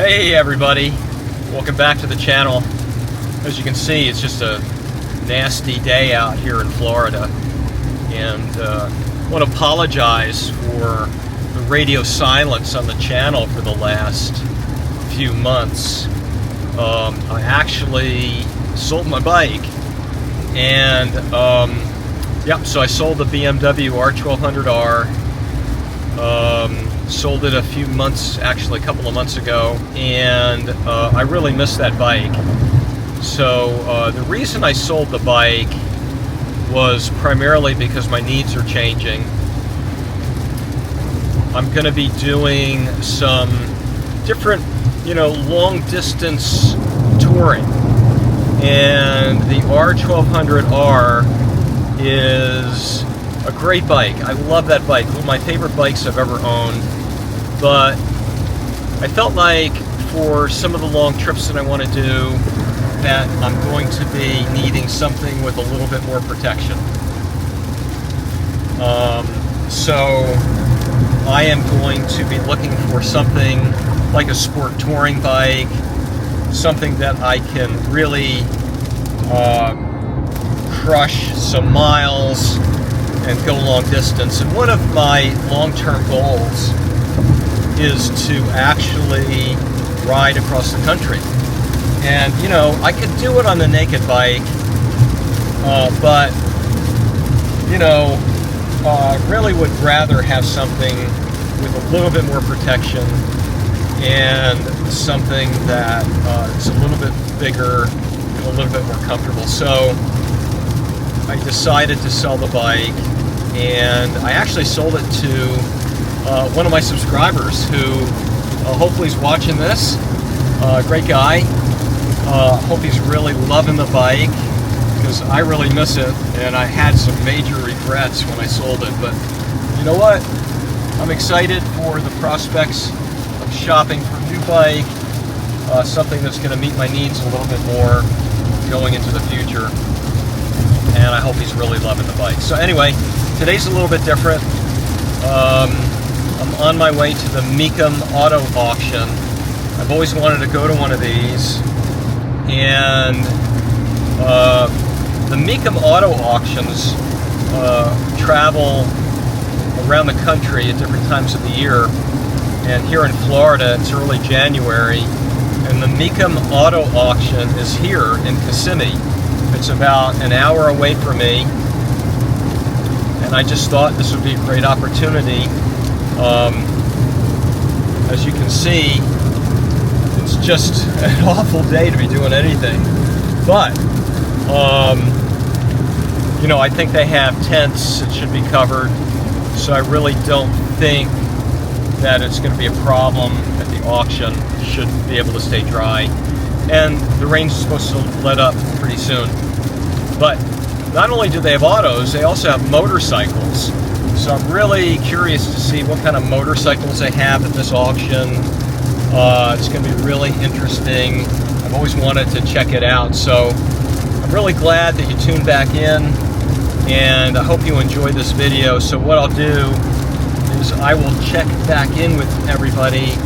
Hey everybody, welcome back to the channel. As you can see, it's just a nasty day out here in Florida, and I want to apologize for the radio silence on the channel for the last few months. I actually sold my bike, and so I sold the BMW R1200R. Sold it a few months, actually a couple of months ago, and I really missed that bike. So the reason I sold the bike was primarily because my needs are changing. I'm going to be doing some different, long distance touring, and the R1200R is a great bike. I love that bike. One of my favorite bikes I've ever owned. But I felt like for some of the long trips that I want to do, that I'm going to be needing something with a little bit more protection. So I am going to be looking for something like a sport touring bike, something that I can really crush some miles and go long distance. And one of my long-term goals is to actually ride across the country. And I could do it on the naked bike, but really would rather have something with a little bit more protection and something that is a little bit bigger and a little bit more comfortable. So I decided to sell the bike, and I actually sold it to one of my subscribers who hopefully is watching this. Great guy. Hope he's really loving the bike, because I really miss it, and I had some major regrets when I sold it. But you know what? I'm excited for the prospects of shopping for a new bike, something that's going to meet my needs a little bit more going into the future. And I hope he's really loving the bike. So anyway, today's a little bit different. I'm on my way to the Mecum Auto Auction. I've always wanted to go to one of these, and the Mecum Auto Auctions travel around the country at different times of the year. And here in Florida, it's early January, and the Mecum Auto Auction is here in Kissimmee. It's about an hour away from me, and I just thought this would be a great opportunity. As you can see, it's just an awful day to be doing anything. But, I think they have tents that should be covered, so I really don't think that it's going to be a problem at the auction. Should be able to stay dry. And the rain's supposed to let up pretty soon. But not only do they have autos, they also have motorcycles. So I'm really curious to see what kind of motorcycles they have at this auction. It's going to be really interesting. I've always wanted to check it out. So I'm really glad that you tuned back in, and I hope you enjoyed this video. So what I'll do is I will check back in with everybody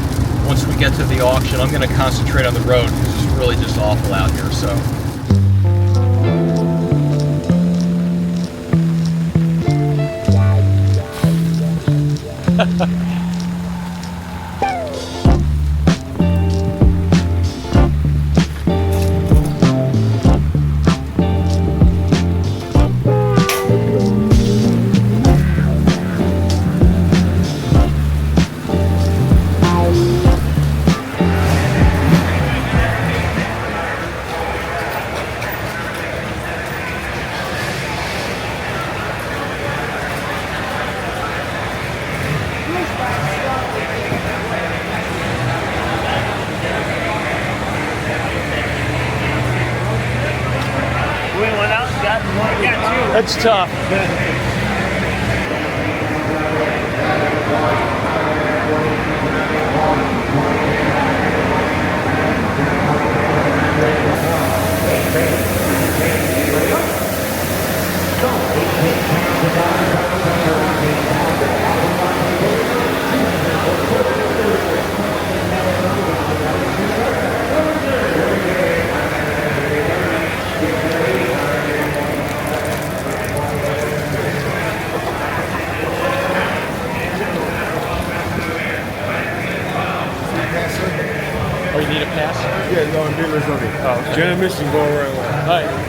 once we get to the auction. I'm going to concentrate on the road because it's really just awful out here. So. That's tough. Transmission go around. Hi.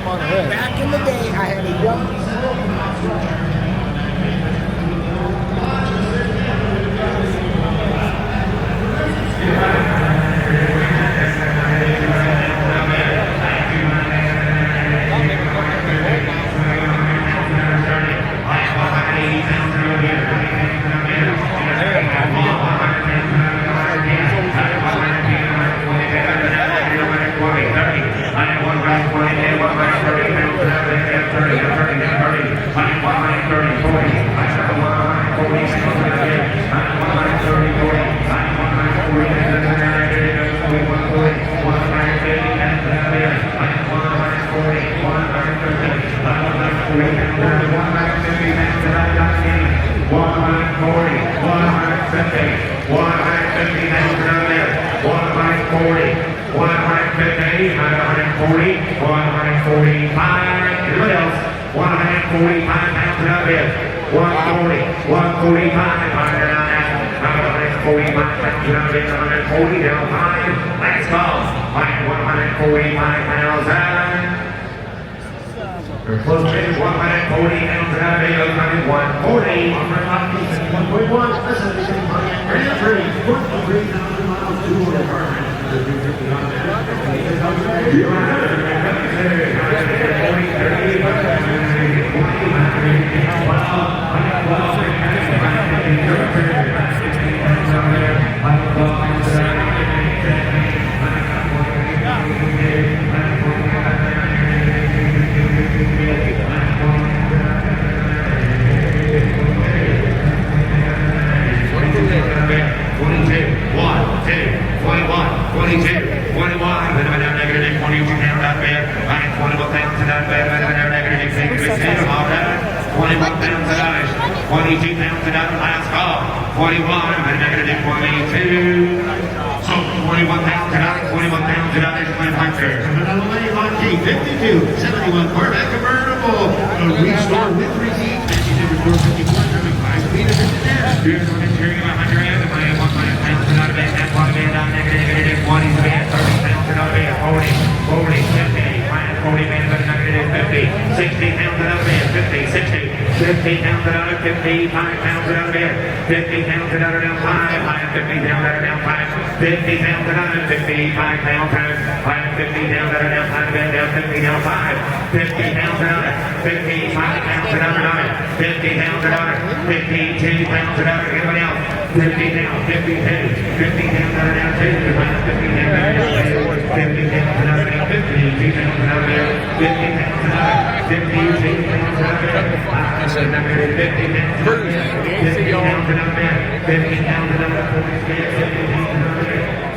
Back in the day, I had a young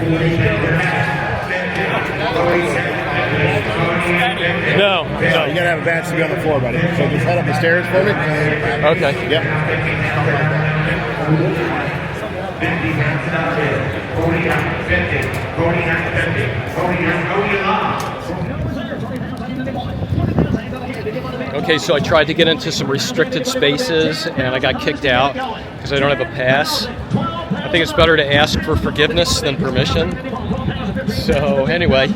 $47. No. You gotta have a badge to be on the floor, buddy. So just head up the stairs for me. Okay. Yep. Okay, so I tried to get into some restricted spaces and I got kicked out because I don't have a pass. I think it's better to ask for forgiveness than permission. So anyway.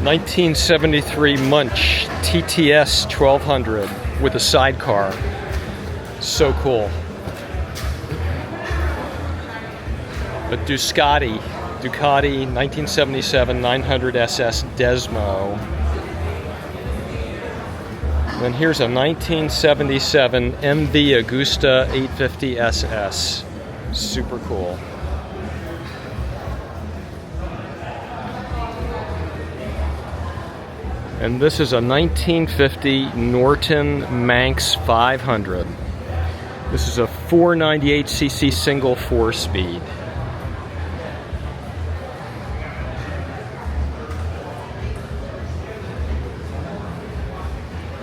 1973 Munch TTS 1200 with a sidecar. So cool. A Ducati 1977 900 SS Desmo. And then here's a 1977 MV Agusta 850 SS. Super cool. And this is a 1950 Norton Manx 500. This is a 498cc single 4-speed.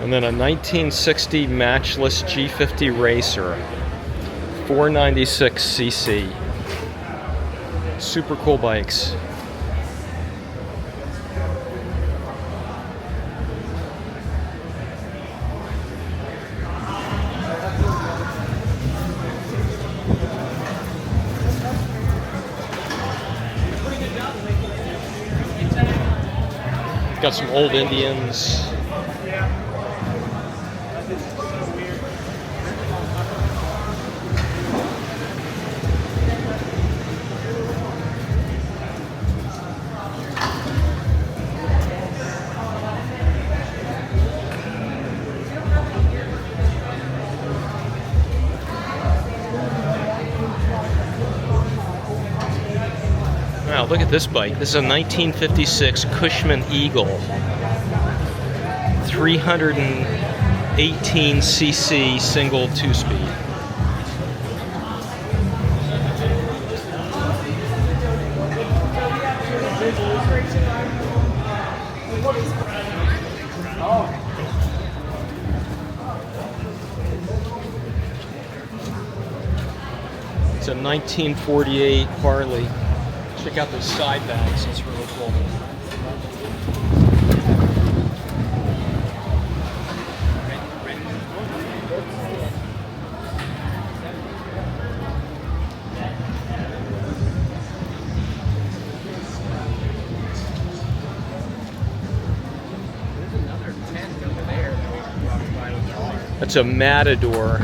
And then a 1960 matchless G50 Racer, 496cc. Super cool bikes. Got some old Indians. Wow, look at this bike. This is a 1956 Cushman Eagle. 318cc single 2-speed. It's a 1948 Harley. Check out those side bags, it's really cool. That's a Matador.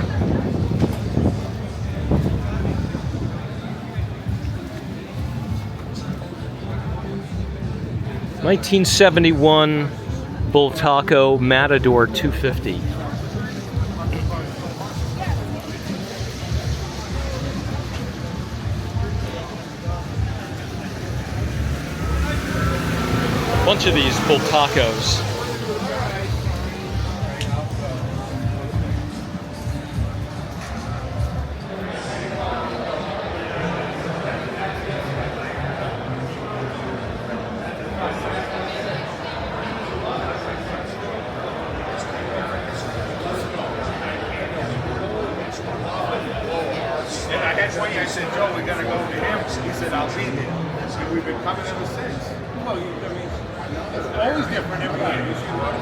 '71 Butaco Matador 250. bunch of these butacos. That's why I said, Joe, we're gonna go to him. He said, I'll be there. And we've been coming ever since. Well, I mean, it's always different every year. You see what?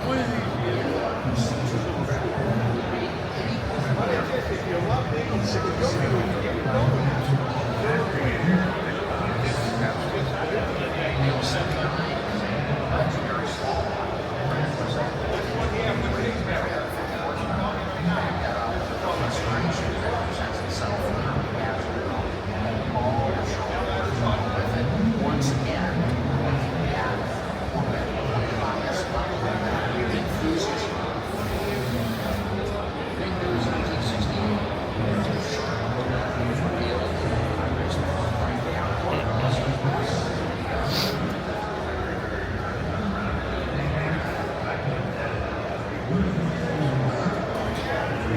One of these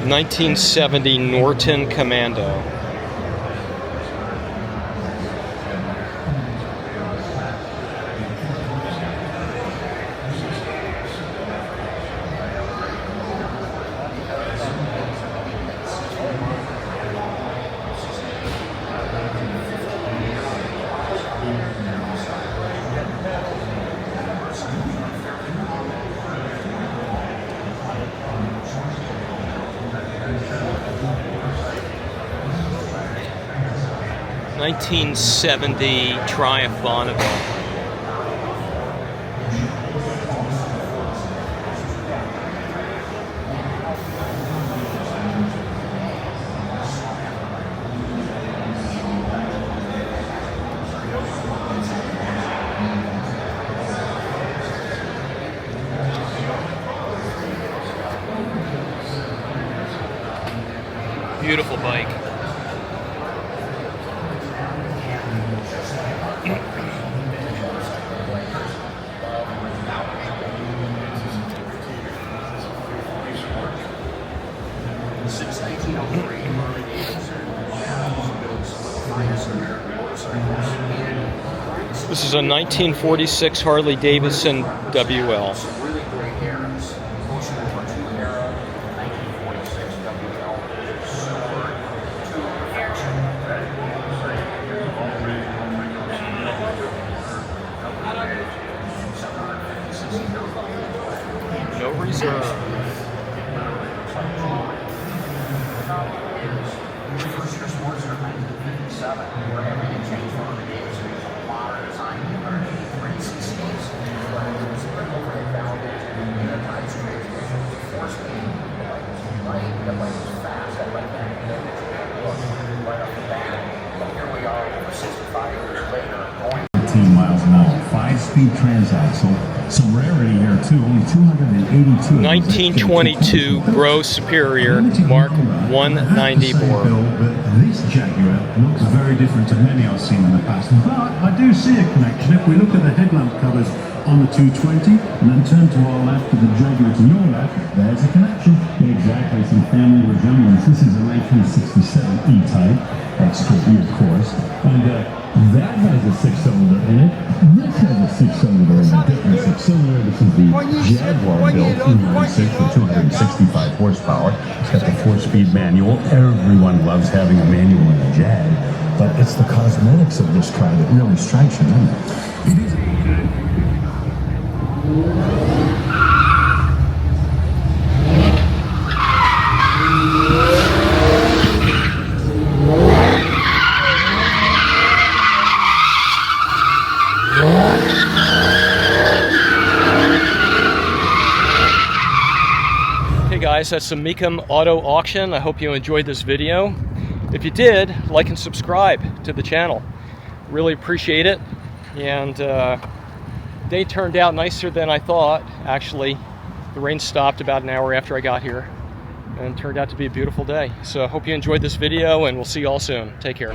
$1970 Norton Commando. $1970 Triumph Bonneville. Beautiful bike. This is a 1946 Harley Davidson WL. No reserve. Miles an hour, 5-speed transaxle. Some rarity here too, only 282. 1922 Bro Superior Mark 190 bore. This Jaguar looks very different to many I've seen in the past, but I do see a connection. If we look at the headlamp covers on the 220 and then turn to our left to the Jaguar to your left, there's a connection. Exactly, some family resemblance. This is a 1967 E-Type, XKE of course, and that has a 6-cylinder in it. This has a 6-cylinder in a different 6-cylinder. This is the Jaguar built E96 with 265 horsepower. It's got the 4-speed manual. Everyone loves having a manual in a Jag, but it's the cosmetics of this car that really strikes you, doesn't it? It is. Hey guys, that's the Mecum Auto Auction. I hope you enjoyed this video. If you did, like and subscribe to the channel. Really appreciate it. And day turned out nicer than I thought. Actually, the rain stopped about an hour after I got here and turned out to be a beautiful day. So I hope you enjoyed this video, and we'll see you all soon. Take care.